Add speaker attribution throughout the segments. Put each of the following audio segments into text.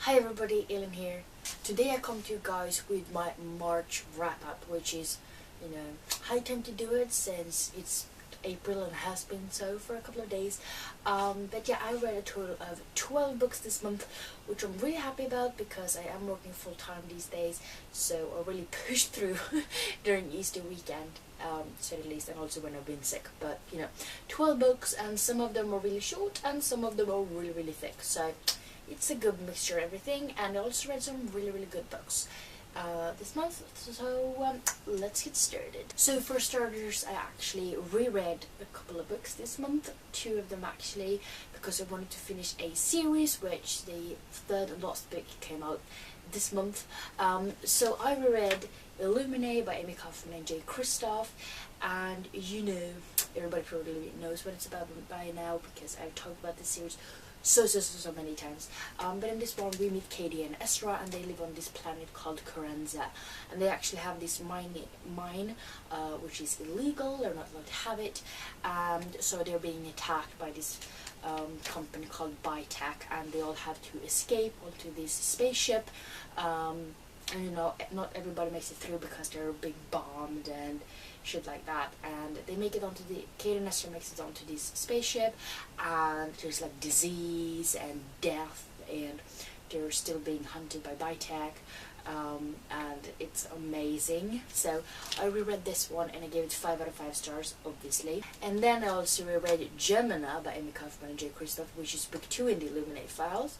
Speaker 1: Hi everybody, Ellen here. Today I come to you guys with my March wrap-up, which is, high time to do it since it's April and has been so for a couple of days. But yeah, I read a total of 12 books this month, which I'm really happy about because I am working full-time these days, so I really pushed through during Easter weekend, said at least, and also when I've been sick. But 12 books, and some of them are really short and some of them are really, really thick, so it's a good mixture of everything. And I also read some really, really good books this month, so let's get started. So for starters, I actually reread a couple of books this month, two of them actually, because I wanted to finish a series, which the third and last book came out this month. So I reread Illuminae by Amy Kaufman and Jay Kristoff, and everybody probably knows what it's about by now because I've talked about this series so many times. But in this one we meet Katie and Ezra, and they live on this planet called Coranza, and they actually have this mine which is illegal. They're not allowed to have it, and so they're being attacked by this company called Bitech, and they all have to escape onto this spaceship. And not everybody makes it through because they're being bombed and shit like that, and they make it onto Kate and Esther makes it onto this spaceship, and there's like disease and death, and they're still being hunted by Bitech, and it's amazing. So I reread this one and I gave it 5 out of 5 stars, obviously. And then I also reread Gemina by Amy Kaufman and Jay Kristoff, which is book 2 in the Illuminae files.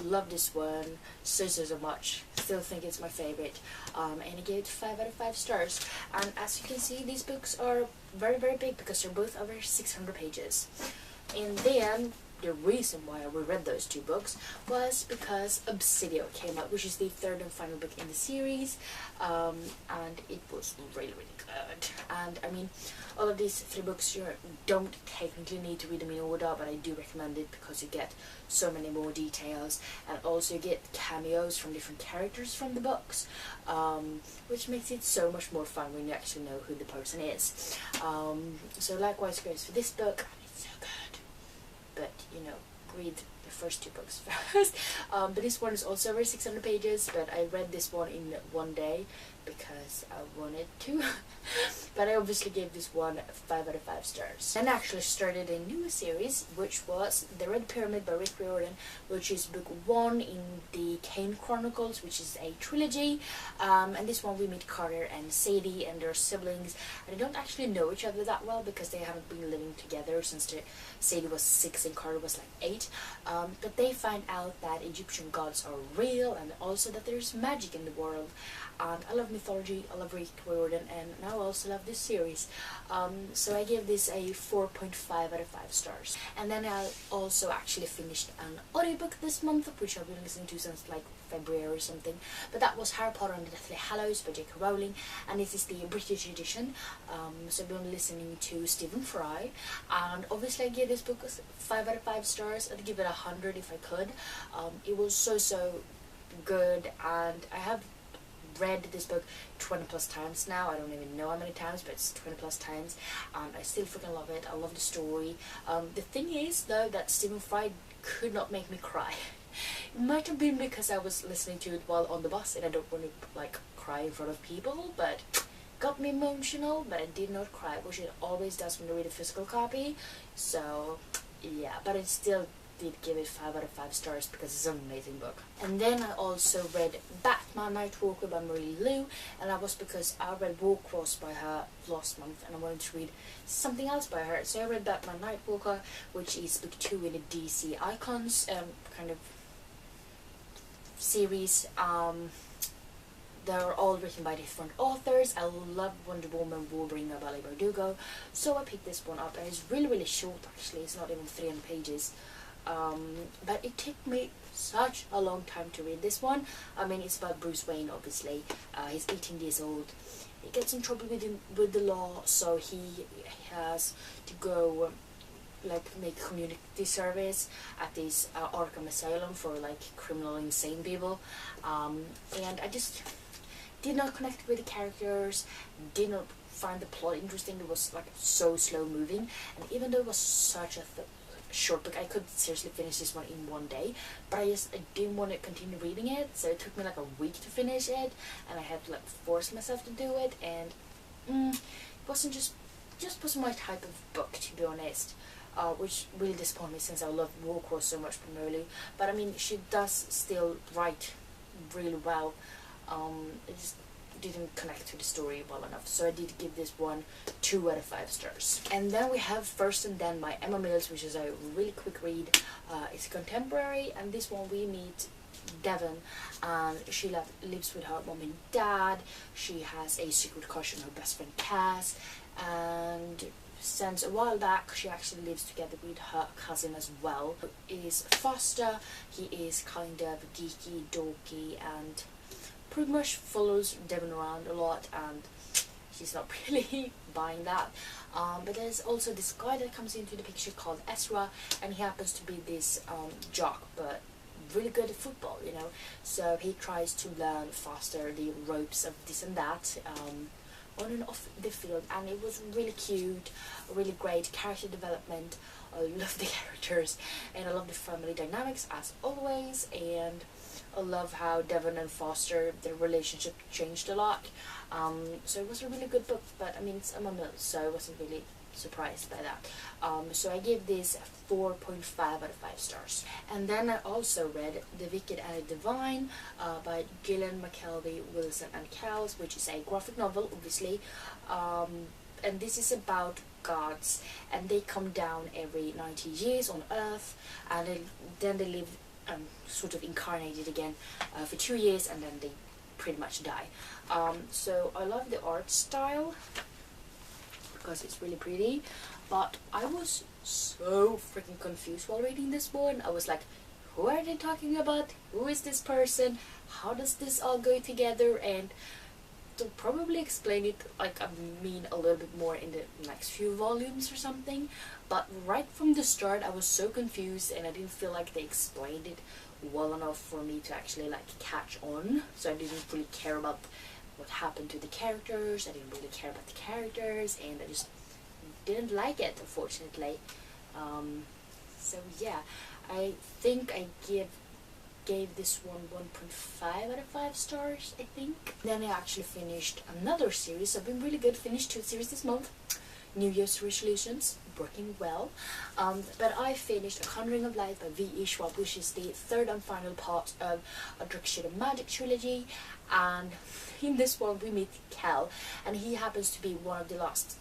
Speaker 1: Love this one so much, still think it's my favorite, and I gave it 5 out of 5 stars. And as you can see, these books are very big because they're both over 600 pages. And then the reason why I reread those two books was because Obsidio came out, which is the third and final book in the series, and it was really good. And I mean, all of these 3 books, you don't technically need to read them in order, but I do recommend it because you get so many more details, and also you get cameos from different characters from the books, which makes it so much more fun when you actually know who the person is. So likewise goes for this book. It's so good, but read the first 2 books first. But this one is also over 600 pages, but I read this one in one day because I wanted to. But I obviously gave this one 5 out of 5 stars. And actually started a new series, which was The Red Pyramid by Rick Riordan, which is book 1 in the Kane Chronicles, which is a trilogy. And this one we meet Carter and Sadie and their siblings, and they don't actually know each other that well because they haven't been living together since Sadie was 6 and Carter was like 8. But they find out that Egyptian gods are real, and also that there's magic in the world. And I love mythology, I love Rick Riordan, and now I also love this series. So I gave this a 4.5 out of 5 stars. And then I also actually finished an audiobook this month, which I've been listening to since like February or something. But that was Harry Potter and the Deathly Hallows by J.K. Rowling, and this is the British edition. So I've been listening to Stephen Fry, and obviously I gave this book 5 out of 5 stars. I'd give it 100 if I could. It was so good, and I have read this book 20 plus times now. I don't even know how many times, but it's 20 plus times, and I still freaking love it. I love the story. The thing is though that Stephen Fry could not make me cry. It might have been because I was listening to it while on the bus and I don't want to like cry in front of people, but got me emotional, but I did not cry, which it always does when you read a physical copy. So yeah, but it still did give it 5 out of 5 stars because it's an amazing book. And then I also read Batman Nightwalker by Marie Lu, and that was because I read Warcross by her last month and I wanted to read something else by her. So I read Batman Nightwalker, which is book 2 in the DC Icons kind of series. They're all written by different authors. I love Wonder Woman, Wolverine by Leigh Bardugo, so I picked this one up, and it's really short actually. It's not even 300 pages. But it took me such a long time to read this one. I mean, it's about Bruce Wayne, obviously. He's 18 years old. He gets in trouble with the law, so he has to go make community service at this Arkham Asylum for like criminal insane people. And I just did not connect with the characters, did not find the plot interesting. It was like so slow moving, and even though it was such a short book. I could seriously finish this one in one day, but I didn't want to continue reading it, so it took me like a week to finish it, and I had to like force myself to do it, and it wasn't just wasn't my type of book, to be honest. Which really disappointed me, since I love Warcross so much primarily. But I mean, she does still write really well. It just didn't connect to the story well enough, so I did give this one 2 out of 5 stars. And then we have First and Then by Emma Mills, which is a really quick read. It's contemporary, and this one we meet Devon, and she lives with her mom and dad. She has a secret crush on her best friend Cass, and since a while back she actually lives together with her cousin as well, who is Foster. He is kind of geeky, dorky, and pretty much follows Devon around a lot, and she's not really buying that. But there's also this guy that comes into the picture called Ezra, and he happens to be this jock, but really good at football, you know. So he tries to learn Foster the ropes of this and that, on and off the field, and it was really cute, really great character development. I love the characters, and I love the family dynamics as always, and I love how Devon and Foster, their relationship changed a lot. So it was a really good book, but I mean, it's Emma Mills, so I wasn't really surprised by that. So I gave this 4.5 out of 5 stars. And then I also read The Wicked and the Divine by Gillian McKelvey, Wilson and Kells, which is a graphic novel, obviously. And this is about gods, and they come down every 90 years on Earth, and then they live sort of incarnated again for 2 years, and then they pretty much die. So I love the art style because it's really pretty, but I was so freaking confused while reading this one. I was like, who are they talking about? Who is this person? How does this all go together? And they'll probably explain it, like, I mean, a little bit more in the next few volumes or something. But right from the start I was so confused, and I didn't feel like they explained it well enough for me to actually like catch on. So I didn't really care about what happened to the characters. I didn't really care about the characters, and I just didn't like it, unfortunately. So yeah, I think I gave this one 1.5 out of 5 stars, I think. Then I actually finished another series. I've been really good, finished 2 series this month. New Year's resolutions, working well. But I finished A Conjuring of Light by V.E. Schwab, which is the 3rd and final part of a Dracula Magic trilogy. And in this one we meet Kel, and he happens to be one of the last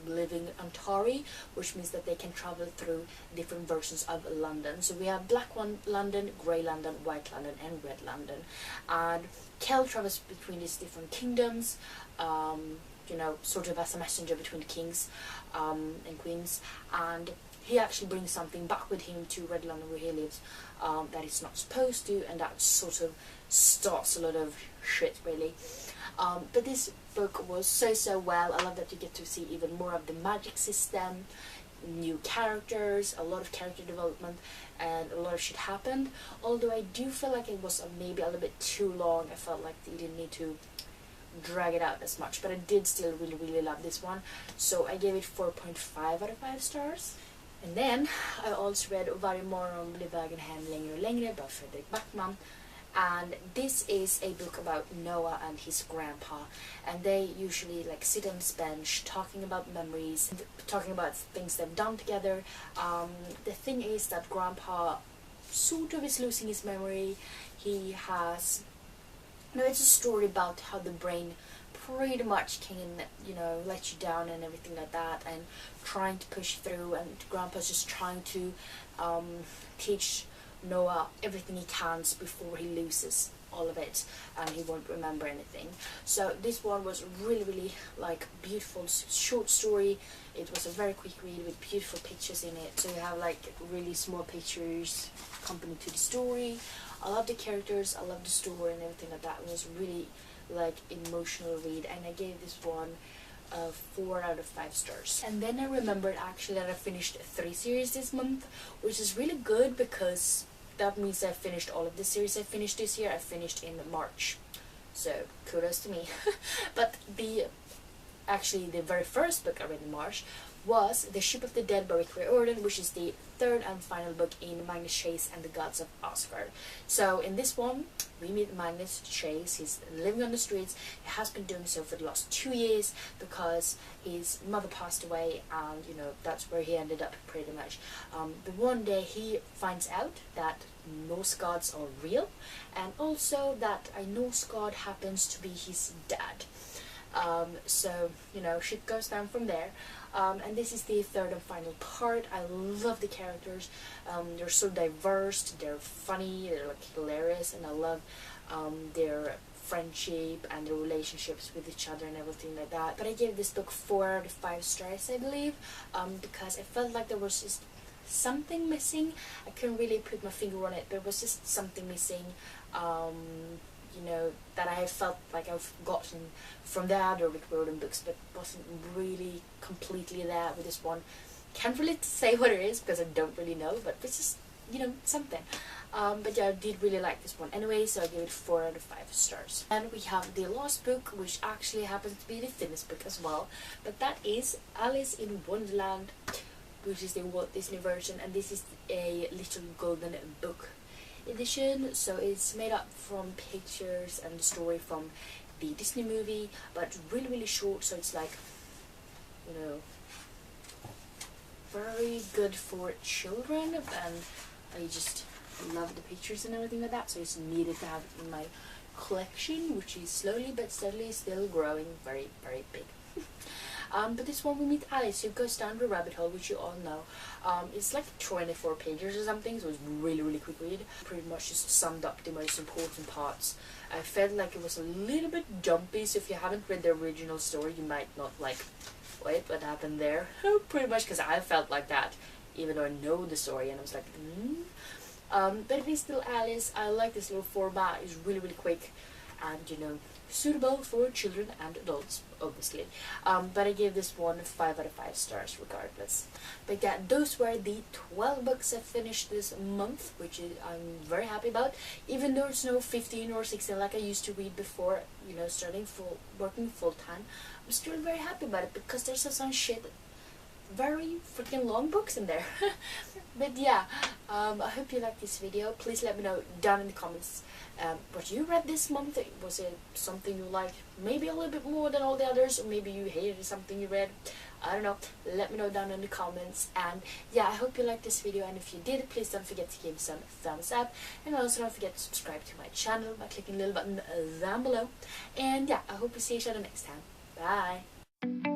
Speaker 1: living Antari, which means that they can travel through different versions of London. So we have Black London, Grey London, White London, and Red London. And Kel travels between these different kingdoms, you know, sort of as a messenger between kings and queens, and he actually brings something back with him to Red London where he lives that he's not supposed to, and that sort of starts a lot of shit, really. But this book was so well. I love that you get to see even more of the magic system, new characters, a lot of character development, and a lot of shit happened. Although I do feel like it was maybe a little bit too long. I felt like they didn't need to drag it out as much, but I did still really love this one, so I gave it 4.5 out of 5 stars. And then I also read Varje morgon blir vägen hem längre och längre by Fredrik Backman, and this is a book about Noah and his grandpa, and they usually like sit on this bench talking about memories, talking about things they've done together. The thing is that grandpa sort of is losing his memory. He has it's a story about how the brain pretty much can, you know, let you down and everything like that, and trying to push through, and grandpa's just trying to teach Noah everything he can before he loses all of it and he won't remember anything. So this one was really like beautiful short story. It was a very quick read with beautiful pictures in it, so you have like really small pictures accompanying to the story. I love the characters, I love the story and everything like that. It was really like emotional read, and I gave this one 4 out of 5 stars. And then I remembered actually that I finished 3 series this month, which is really good because that means I finished all of the series I finished this year. I finished in March, so kudos to me. But the very first book I read in March was The Ship of the Dead by Rick Riordan, which is the third and final book in Magnus Chase and the Gods of Asgard. So in this one, we meet Magnus Chase. He's living on the streets. He has been doing so for the last 2 years because his mother passed away, and you know that's where he ended up pretty much. But one day he finds out that Norse gods are real, and also that a Norse god happens to be his dad. So, you know, shit goes down from there. And this is the third and final part. I love the characters. They're so diverse, they're funny, they're like hilarious, and I love their friendship and their relationships with each other and everything like that. But I gave this book 4 out of 5 stars, I believe, because I felt like there was just something missing. I couldn't really put my finger on it, but there was just something missing. You know, that I felt like I've gotten from the other Rick Riordan books, but wasn't really completely there with this one. Can't really say what it is because I don't really know, but it's just, you know, something. But yeah, I did really like this one anyway, so I gave it 4 out of 5 stars. And we have the last book, which actually happens to be the thinnest book as well, but that is Alice in Wonderland, which is the Walt Disney version, and this is a Little Golden Book edition. So it's made up from pictures and the story from the Disney movie, but really short, so it's like, you know, very good for children, and I just love the pictures and everything like that, so it's needed to have it in my collection, which is slowly but steadily still growing very big. But this one we meet Alice, who goes down the rabbit hole, which you all know. It's like 24 pages or something, so it's really quick read. Pretty much just summed up the most important parts. I felt like it was a little bit jumpy, so if you haven't read the original story, you might not like, wait, what happened there? Pretty much because I felt like that, even though I know the story, and I was like, but it is still Alice. I like this little format. It's really quick, and you know, suitable for children and adults, obviously. But I gave this one 5 out of 5 stars regardless. But yeah, those were the 12 books I finished this month, which I'm very happy about. Even though it's no 15 or 16 like I used to read before, you know, working full time, I'm still very happy about it because there's some shit, very freaking long books in there. But yeah, I hope you liked this video. Please let me know down in the comments what you read this month. Was it something you liked maybe a little bit more than all the others, or maybe you hated something you read? I don't know. Let me know down in the comments. And yeah, I hope you liked this video, and if you did, please don't forget to give some thumbs up, and also don't forget to subscribe to my channel by clicking the little button down below. And yeah, I hope we see each other next time. Bye.